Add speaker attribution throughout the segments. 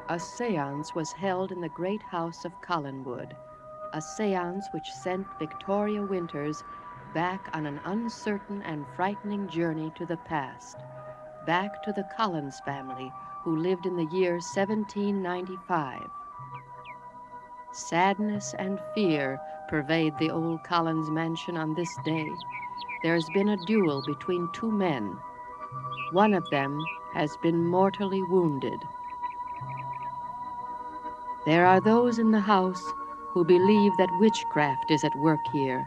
Speaker 1: A séance was held in the great house of Collinwood, a séance which sent Victoria Winters back on an uncertain and frightening journey to the past, back to the Collins family who lived in the year 1795. Sadness and fear pervade the old Collins mansion on this day. There's been a duel between two men. One of them has been mortally wounded. There are those in the house who believe that witchcraft is at work here,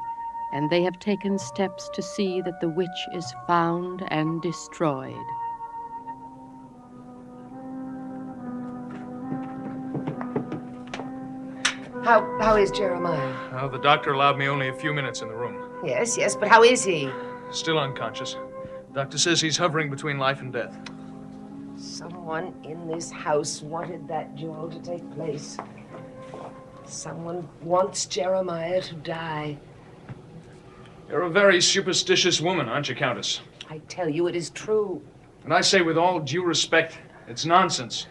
Speaker 1: and they have taken steps to see that the witch is found and destroyed.
Speaker 2: How is Jeremiah?
Speaker 3: Well, the doctor allowed me only a few minutes in the room.
Speaker 2: Yes, but how is he?
Speaker 3: Still unconscious. Doctor says he's hovering between life and death.
Speaker 2: Someone in this house wanted that duel to take place. Someone wants Jeremiah to die.
Speaker 3: You're a very superstitious woman, aren't you, Countess?
Speaker 2: I tell you, it is true.
Speaker 3: And I say with all due respect, it's nonsense.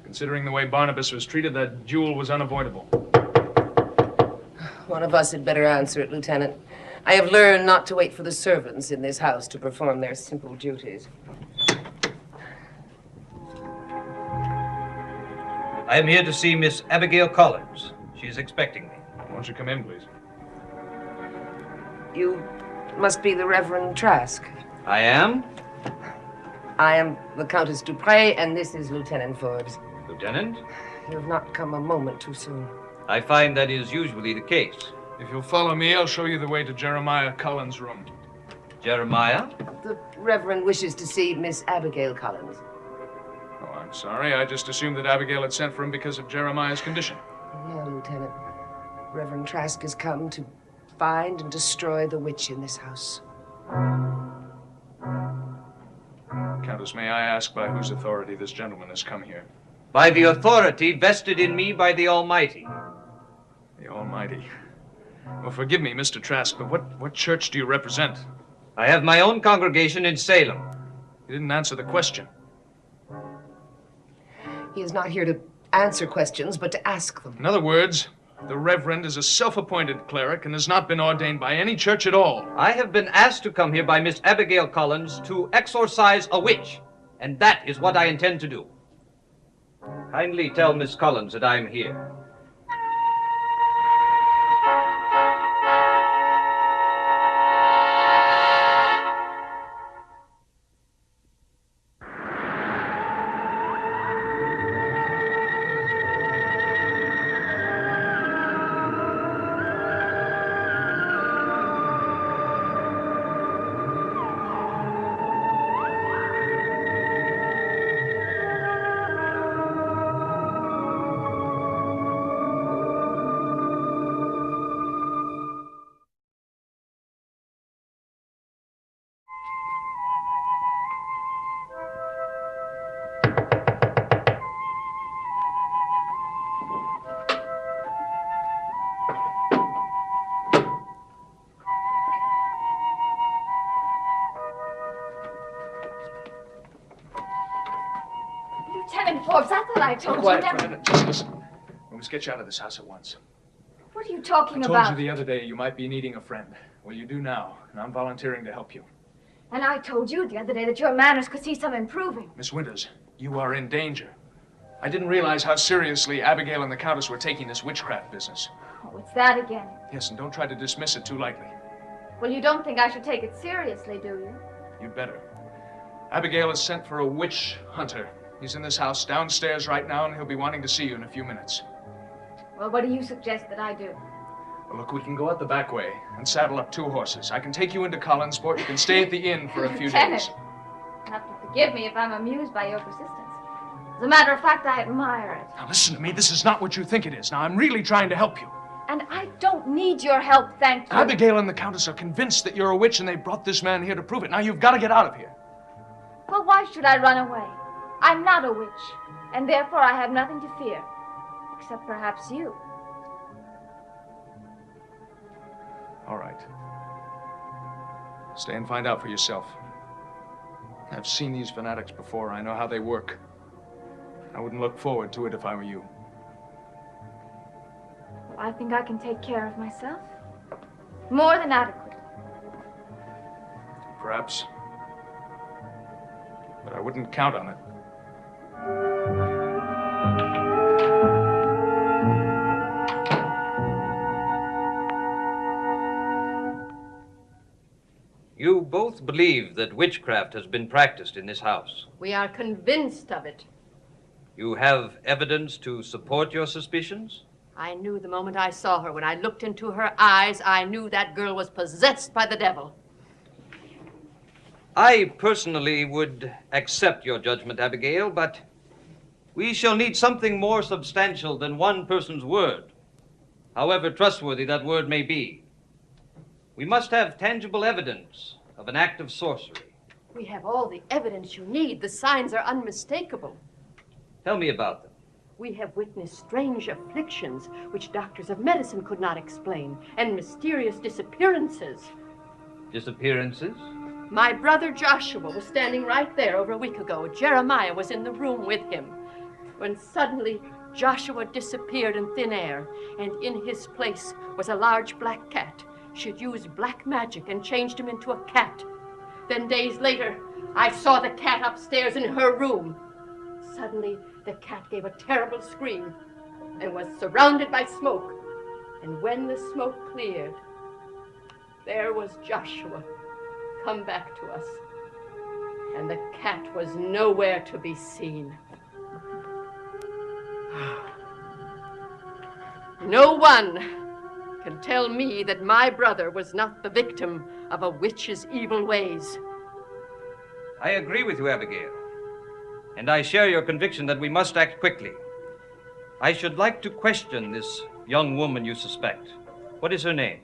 Speaker 3: Considering the way Barnabas was treated, that duel was unavoidable.
Speaker 2: One of us had better answer it, Lieutenant. I have learned not to wait for the servants in this house to perform their simple duties.
Speaker 4: I am here to see Miss Abigail Collins. She is expecting me.
Speaker 3: Won't you come in, please?
Speaker 2: You must be the Reverend Trask.
Speaker 4: I am?
Speaker 2: I am the Countess Du Prés, and this is Lieutenant Forbes.
Speaker 4: Lieutenant?
Speaker 2: You have not come a moment too soon.
Speaker 4: I find that is usually the case.
Speaker 3: If you'll follow me, I'll show you the way to Jeremiah Collins' room.
Speaker 4: Jeremiah?
Speaker 2: The Reverend wishes to see Miss Abigail Collins.
Speaker 3: Oh, I'm sorry. I just assumed that Abigail had sent for him because of Jeremiah's condition.
Speaker 2: No, Lieutenant. Reverend Trask has come to find and destroy the witch in this house.
Speaker 3: Countess, may I ask by whose authority this gentleman has come here?
Speaker 4: By the authority vested in me by the Almighty.
Speaker 3: The Almighty. Well, forgive me, Mr. Trask, but what church do you represent?
Speaker 4: I have my own congregation in Salem.
Speaker 3: You didn't answer the question.
Speaker 2: He is not here to answer questions, but to ask them.
Speaker 3: In other words, the Reverend is a self-appointed cleric and has not been ordained by any church at all.
Speaker 4: I have been asked to come here by Miss Abigail Collins to exorcise a witch, and that is what I intend to do. Kindly tell Miss Collins that I am here.
Speaker 5: Lieutenant Forbes, I thought I told you
Speaker 3: Quiet
Speaker 5: never...
Speaker 3: for a minute. Just listen. We must get you out of this house at once.
Speaker 5: What are you talking
Speaker 3: I told
Speaker 5: about?
Speaker 3: you the other day you might be needing a friend. Well, you do now, and I'm volunteering to help you.
Speaker 5: And I told you the other day that your manners could see some improving.
Speaker 3: Miss Winters, you are in danger. I didn't realize how seriously Abigail and the Countess were taking this witchcraft business.
Speaker 5: Oh, it's that again.
Speaker 3: Yes, and don't try to dismiss it too lightly.
Speaker 5: Well, you don't think I should take it seriously, do you?
Speaker 3: You'd better. Abigail has sent for a witch hunter. He's in this house downstairs right now, and he'll be wanting to see you in a few minutes.
Speaker 5: Well, what do you suggest that I do?
Speaker 3: Well, look, we can go out the back way and saddle up 2 horses. I can take you into Collinsport. You can stay at the inn for a few
Speaker 5: Lieutenant,
Speaker 3: days.
Speaker 5: you have to forgive me if I'm amused by your persistence. As a matter of fact, I admire it.
Speaker 3: Now, listen to me. This is not what you think it is. Now, I'm really trying to help you.
Speaker 5: And I don't need your help, thank you.
Speaker 3: Abigail and the Countess are convinced that you're a witch, and they brought this man here to prove it. Now, you've got to get out of here.
Speaker 5: Well, why should I run away? I'm not a witch, and therefore I have nothing to fear. Except perhaps you.
Speaker 3: All right. Stay and find out for yourself. I've seen these fanatics before. I know how they work. I wouldn't look forward to it if I were you.
Speaker 5: Well, I think I can take care of myself. More than adequate.
Speaker 3: Perhaps. But I wouldn't count on it.
Speaker 4: You both believe that witchcraft has been practiced in this house.
Speaker 1: We are convinced of it.
Speaker 4: You have evidence to support your suspicions?
Speaker 1: I knew the moment I saw her. When I looked into her eyes, I knew that girl was possessed by the devil.
Speaker 4: I personally would accept your judgment, Abigail, but we shall need something more substantial than one person's word, however trustworthy that word may be. We must have tangible evidence of an act of sorcery.
Speaker 1: We have all the evidence you need. The signs are unmistakable.
Speaker 4: Tell me about them.
Speaker 1: We have witnessed strange afflictions which doctors of medicine could not explain, and mysterious disappearances.
Speaker 4: Disappearances?
Speaker 1: My brother Joshua was standing right there over a week ago. Jeremiah was in the room with him, when suddenly Joshua disappeared in thin air, and in his place was a large black cat. She had used black magic and changed him into a cat. Then days later, I saw the cat upstairs in her room. Suddenly, the cat gave a terrible scream and was surrounded by smoke. And when the smoke cleared, there was Joshua come back to us. And the cat was nowhere to be seen. No one can tell me that my brother was not the victim of a witch's evil ways.
Speaker 4: I agree with you, Abigail. And I share your conviction that we must act quickly. I should like to question this young woman you suspect. What is her name?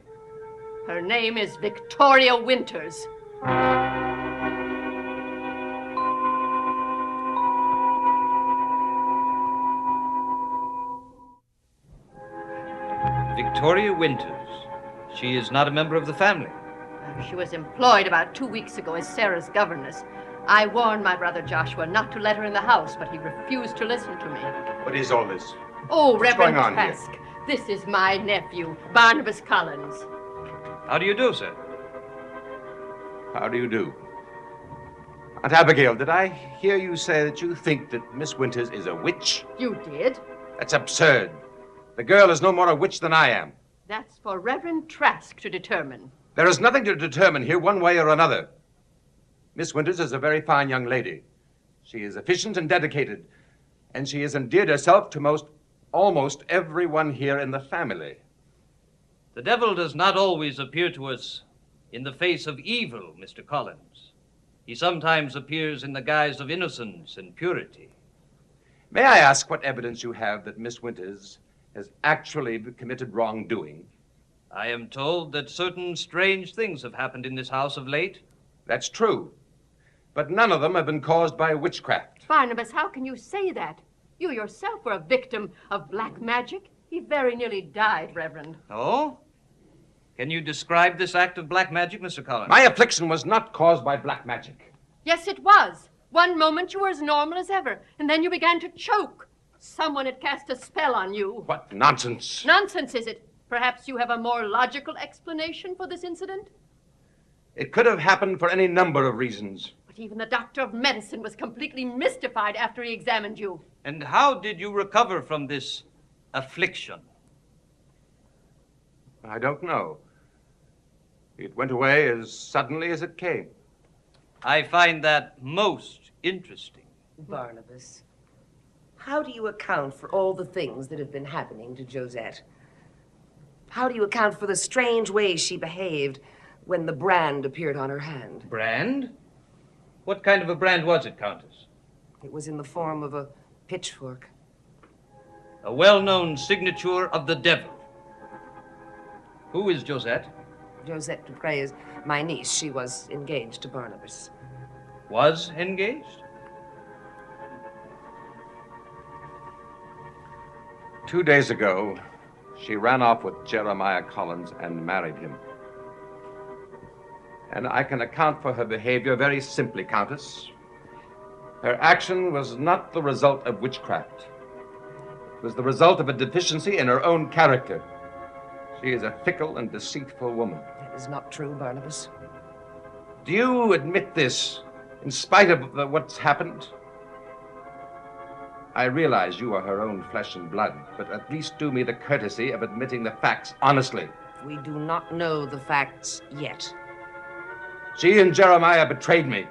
Speaker 1: Her name is Victoria Winters.
Speaker 4: Victoria Winters. She is not a member of the family.
Speaker 1: She was employed about 2 weeks ago as Sarah's governess. I warned my brother Joshua not to let her in the house, but he refused to listen to me.
Speaker 6: What is all this?
Speaker 1: Oh,
Speaker 6: What's
Speaker 1: Reverend
Speaker 6: going on here?
Speaker 1: Trask, this is my nephew, Barnabas Collins.
Speaker 4: How do you do, sir?
Speaker 6: How do you do? Aunt Abigail, did I hear you say that you think that Miss Winters is a witch?
Speaker 1: You did?
Speaker 6: That's absurd. The girl is no more a witch than I am.
Speaker 1: That's for Reverend Trask to determine.
Speaker 6: There is nothing to determine here one way or another. Miss Winters is a very fine young lady. She is efficient and dedicated, and she has endeared herself to almost everyone here in the family.
Speaker 4: The devil does not always appear to us in the face of evil, Mr. Collins. He sometimes appears in the guise of innocence and purity.
Speaker 6: May I ask what evidence you have that Miss Winters has actually committed wrongdoing?
Speaker 4: I am told that certain strange things have happened in this house of late.
Speaker 6: That's true. But none of them have been caused by witchcraft.
Speaker 1: Barnabas, how can you say that? You yourself were a victim of black magic. He very nearly died, Reverend.
Speaker 4: Oh? Can you describe this act of black magic, Mr. Collins?
Speaker 6: My affliction was not caused by black magic.
Speaker 1: Yes, it was. One moment you were as normal as ever, and then you began to choke. Someone had cast a spell on you.
Speaker 6: What nonsense.
Speaker 1: Nonsense, is it? Perhaps you have a more logical explanation for this incident?
Speaker 6: It could have happened for any number of reasons.
Speaker 1: But even the doctor of medicine was completely mystified after he examined you.
Speaker 4: And how did you recover from this affliction?
Speaker 6: I don't know. It went away as suddenly as it came.
Speaker 4: I find that most interesting.
Speaker 2: Barnabas, how do you account for all the things that have been happening to Josette? How do you account for the strange ways she behaved when the brand appeared on her hand?
Speaker 4: Brand? What kind of a brand was it, Countess?
Speaker 2: It was in the form of a pitchfork.
Speaker 4: A well-known signature of the devil. Who is Josette?
Speaker 2: Josette Du Prés is my niece. She was engaged to Barnabas.
Speaker 4: Was engaged?
Speaker 6: 2 days ago, she ran off with Jeremiah Collins and married him. And I can account for her behavior very simply, Countess. Her action was not the result of witchcraft. It was the result of a deficiency in her own character. She is a fickle and deceitful woman.
Speaker 2: That is not true, Barnabas.
Speaker 6: Do you admit this, in spite of what's happened? I realize you are her own flesh and blood, but at least do me the courtesy of admitting the facts honestly.
Speaker 2: We do not know the facts yet.
Speaker 6: She and Jeremiah betrayed me.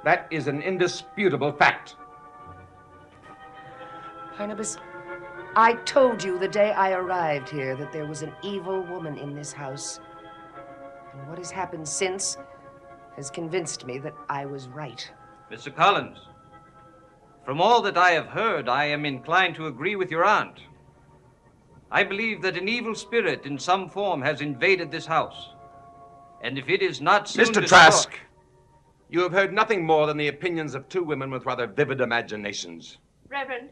Speaker 6: That is an indisputable fact.
Speaker 2: Barnabas, I told you the day I arrived here that there was an evil woman in this house. And what has happened since has convinced me that I was right.
Speaker 4: Mr. Collins, from all that I have heard, I am inclined to agree with your aunt. I believe that an evil spirit in some form has invaded this house. And if it is not soon
Speaker 6: Mr. Trask, you have heard nothing more than the opinions of two women with rather vivid imaginations.
Speaker 1: Reverend,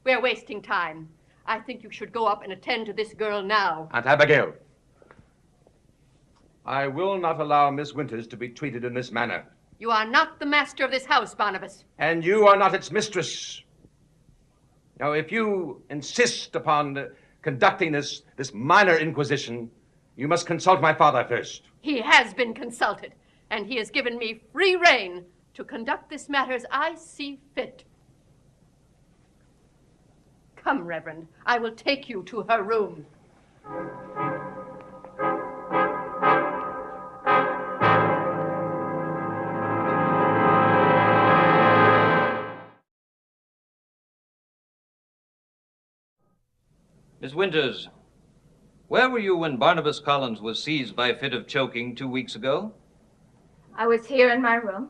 Speaker 1: we're wasting time. I think you should go up and attend to this girl now.
Speaker 6: Aunt Abigail, I will not allow Miss Winters to be treated in this manner.
Speaker 1: You are not the master of this house, Barnabas.
Speaker 6: And you are not its mistress. Now, if you insist upon conducting this minor inquisition, you must consult my father first.
Speaker 1: He has been consulted, and he has given me free rein to conduct this matter as I see fit. Come, Reverend, I will take you to her room.
Speaker 4: Miss Winters, where were you when Barnabas Collins was seized by a fit of choking 2 weeks ago?
Speaker 5: I was here in my room.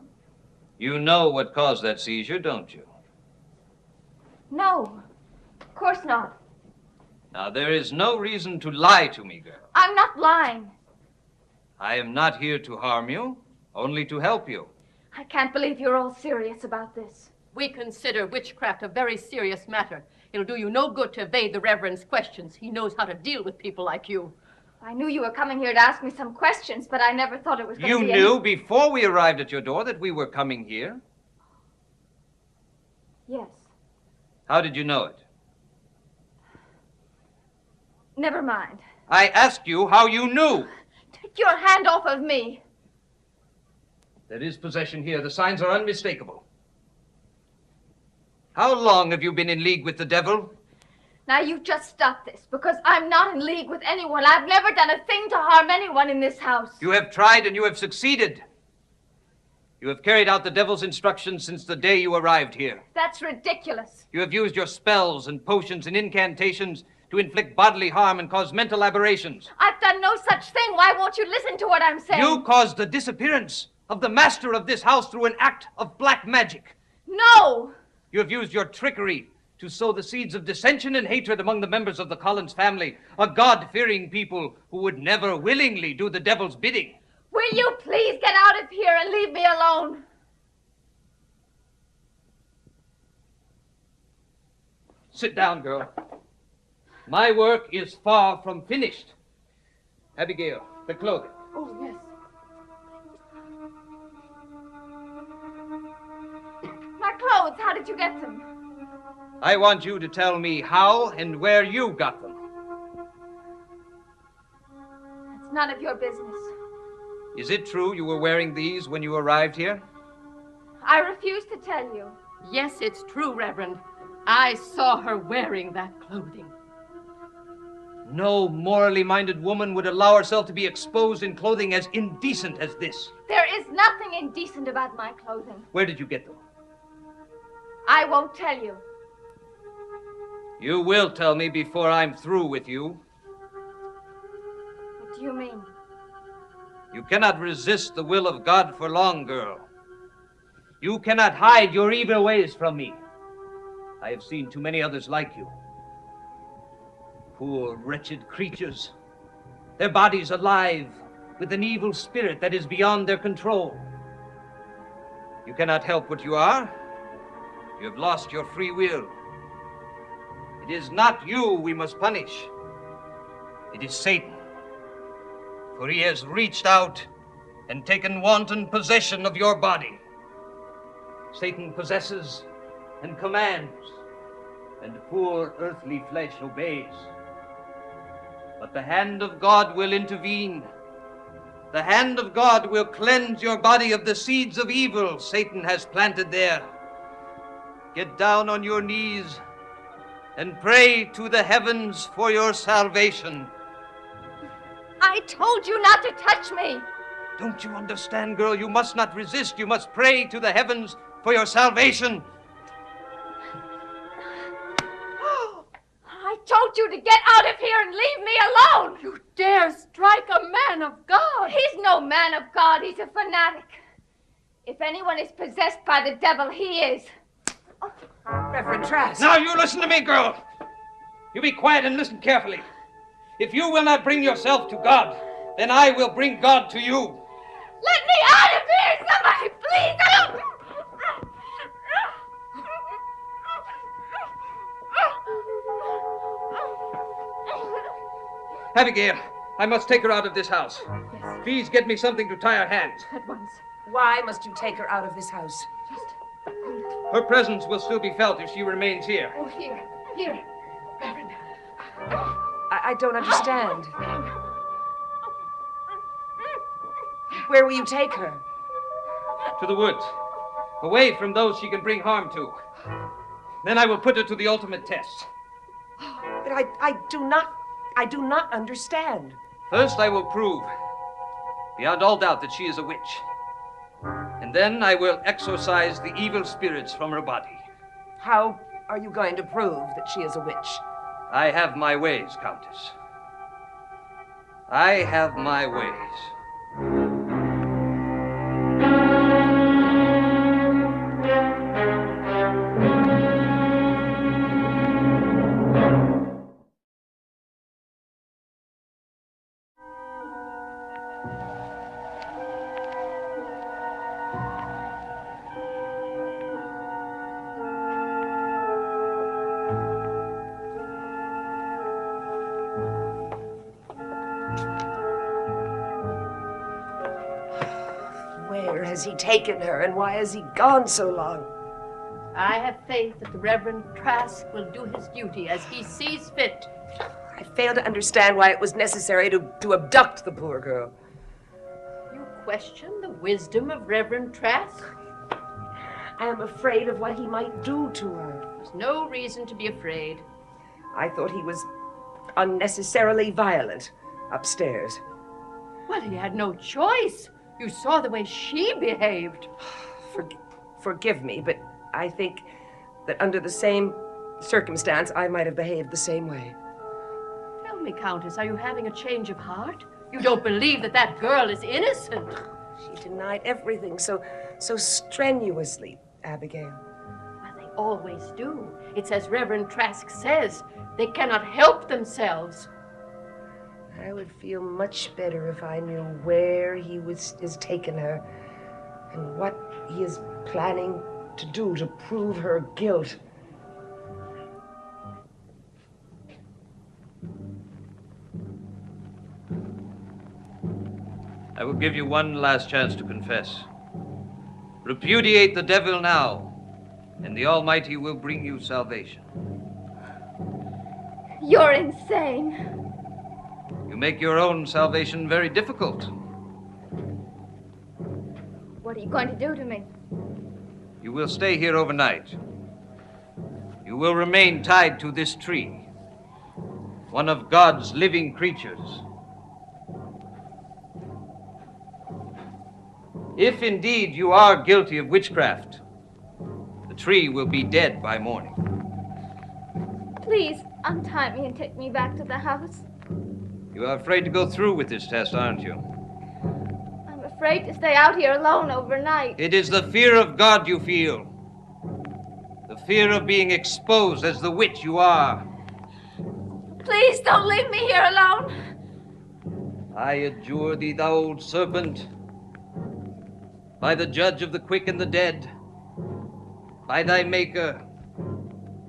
Speaker 4: You know what caused that seizure, don't you?
Speaker 5: No, of course not.
Speaker 4: Now, there is no reason to lie to me, girl.
Speaker 5: I'm not lying.
Speaker 4: I am not here to harm you, only to help you.
Speaker 5: I can't believe you're all serious about this.
Speaker 1: We consider witchcraft a very serious matter. It'll do you no good to evade the Reverend's questions. He knows how to deal with people like you.
Speaker 5: I knew you were coming here to ask me some questions, but I never thought it was going to be...
Speaker 4: You knew before we arrived at your door that we were coming here?
Speaker 5: Yes.
Speaker 4: How did you know it?
Speaker 5: Never mind.
Speaker 4: I asked you how you knew.
Speaker 5: Take your hand off of me.
Speaker 4: There is possession here. The signs are unmistakable. How long have you been in league with the devil?
Speaker 5: Now you just stop this, because I'm not in league with anyone. I've never done a thing to harm anyone in this house.
Speaker 4: You have tried and you have succeeded. You have carried out the devil's instructions since the day you arrived here.
Speaker 5: That's ridiculous.
Speaker 4: You have used your spells and potions and incantations to inflict bodily harm and cause mental aberrations.
Speaker 5: I've done no such thing. Why won't you listen to what I'm saying?
Speaker 4: You caused the disappearance of the master of this house through an act of black magic.
Speaker 5: No!
Speaker 4: You have used your trickery to sow the seeds of dissension and hatred among the members of the Collins family, a God-fearing people who would never willingly do the devil's bidding.
Speaker 5: Will you please get out of here and leave me alone?
Speaker 4: Sit down, girl. My work is far from finished. Abigail, the clothing.
Speaker 1: Oh, yes.
Speaker 5: My clothes, how did you get them?
Speaker 4: I want you to tell me how and where you got them.
Speaker 5: It's none of your business.
Speaker 4: Is it true you were wearing these when you arrived here?
Speaker 5: I refuse to tell you.
Speaker 1: Yes, it's true, Reverend. I saw her wearing that clothing.
Speaker 4: No morally minded woman would allow herself to be exposed in clothing as indecent as this.
Speaker 5: There is nothing indecent about my clothing.
Speaker 4: Where did you get them?
Speaker 5: I won't tell you.
Speaker 4: You will tell me before I'm through with you.
Speaker 5: What do you mean?
Speaker 4: You cannot resist the will of God for long, girl. You cannot hide your evil ways from me. I have seen too many others like you. Poor, wretched creatures. Their bodies alive with an evil spirit that is beyond their control. You cannot help what you are. You have lost your free will. It is not you we must punish. It is Satan. For he has reached out and taken wanton possession of your body. Satan possesses and commands, and poor earthly flesh obeys. But the hand of God will intervene. The hand of God will cleanse your body of the seeds of evil Satan has planted there. Get down on your knees and pray to the heavens for your salvation.
Speaker 5: I told you not to touch me.
Speaker 4: Don't you understand, girl? You must not resist. You must pray to the heavens for your salvation.
Speaker 5: I told you to get out of here and leave me alone.
Speaker 1: You dare strike a man of God.
Speaker 5: He's no man of God. He's a fanatic. If anyone is possessed by the devil, he is.
Speaker 2: Reverend Trask.
Speaker 4: Now you listen to me, girl. You be quiet and listen carefully. If you will not bring yourself to God, then I will bring God to you.
Speaker 5: Let me out of here, somebody, please.
Speaker 4: Abigail, I must take her out of this house.
Speaker 5: Yes.
Speaker 4: Please get me something to tie her hands.
Speaker 5: At once.
Speaker 2: Why must you take her out of this house?
Speaker 4: Her presence will still be felt if she remains here.
Speaker 5: Oh, here. Reverend.
Speaker 2: I don't understand. Where will you take her?
Speaker 4: To the woods, away from those she can bring harm to. Then I will put her to the ultimate test.
Speaker 2: But I do not understand.
Speaker 4: First, I will prove, beyond all doubt, that she is a witch. And then I will exorcise the evil spirits from her body.
Speaker 2: How are you going to prove that she is a witch?
Speaker 4: I have my ways, Countess. I have my ways.
Speaker 2: Where has he taken her, and why has he gone so long?
Speaker 1: I have faith that the Reverend Trask will do his duty as he sees fit.
Speaker 2: I fail to understand why it was necessary to abduct the poor girl.
Speaker 1: You question the wisdom of Reverend Trask?
Speaker 2: I am afraid of what he might do to her.
Speaker 1: There's no reason to be afraid.
Speaker 2: I thought he was unnecessarily violent upstairs.
Speaker 1: Well, he had no choice. You saw the way she behaved.
Speaker 2: Forgive me, but I think that under the same circumstance, I might have behaved the same way.
Speaker 1: Tell me, Countess, are you having a change of heart? You don't believe that that girl is innocent?
Speaker 2: She denied everything so strenuously, Abigail.
Speaker 1: Well, they always do. It's as Reverend Trask says. They cannot help themselves.
Speaker 2: I would feel much better if I knew where he is taking her and what he is planning to do to prove her guilt.
Speaker 4: I will give you one last chance to confess. Repudiate the devil now, and the Almighty will bring you salvation.
Speaker 5: You're insane.
Speaker 4: You make your own salvation very difficult.
Speaker 5: What are you going to do to me?
Speaker 4: You will stay here overnight. You will remain tied to this tree, one of God's living creatures. If indeed you are guilty of witchcraft, the tree will be dead by morning.
Speaker 5: Please untie me and take me back to the house.
Speaker 4: You are afraid to go through with this test, aren't you?
Speaker 5: I'm afraid to stay out here alone overnight.
Speaker 4: It is the fear of God you feel. The fear of being exposed as the witch you are.
Speaker 5: Please don't leave me here alone.
Speaker 4: I adjure thee, thou old serpent, by the judge of the quick and the dead, by thy maker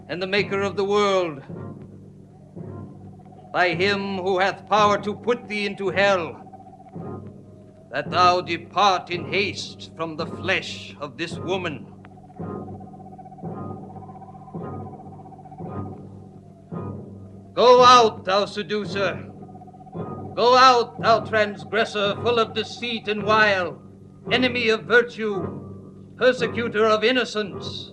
Speaker 4: and the maker of the world, by him who hath power to put thee into hell, that thou depart in haste from the flesh of this woman, Go out, thou seducer. Go out, thou transgressor, full of deceit and wile, enemy of virtue, persecutor of innocence.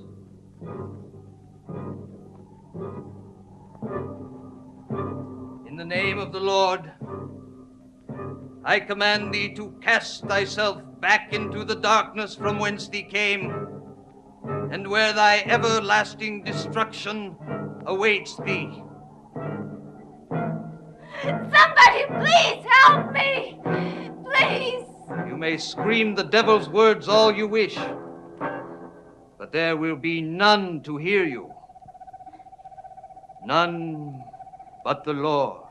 Speaker 4: In the name of the Lord, I command thee to cast thyself back into the darkness from whence thee came, and where thy everlasting destruction awaits thee.
Speaker 5: Somebody, please help me! Please!
Speaker 4: You may scream the devil's words all you wish, but there will be none to hear you. None but the Lord.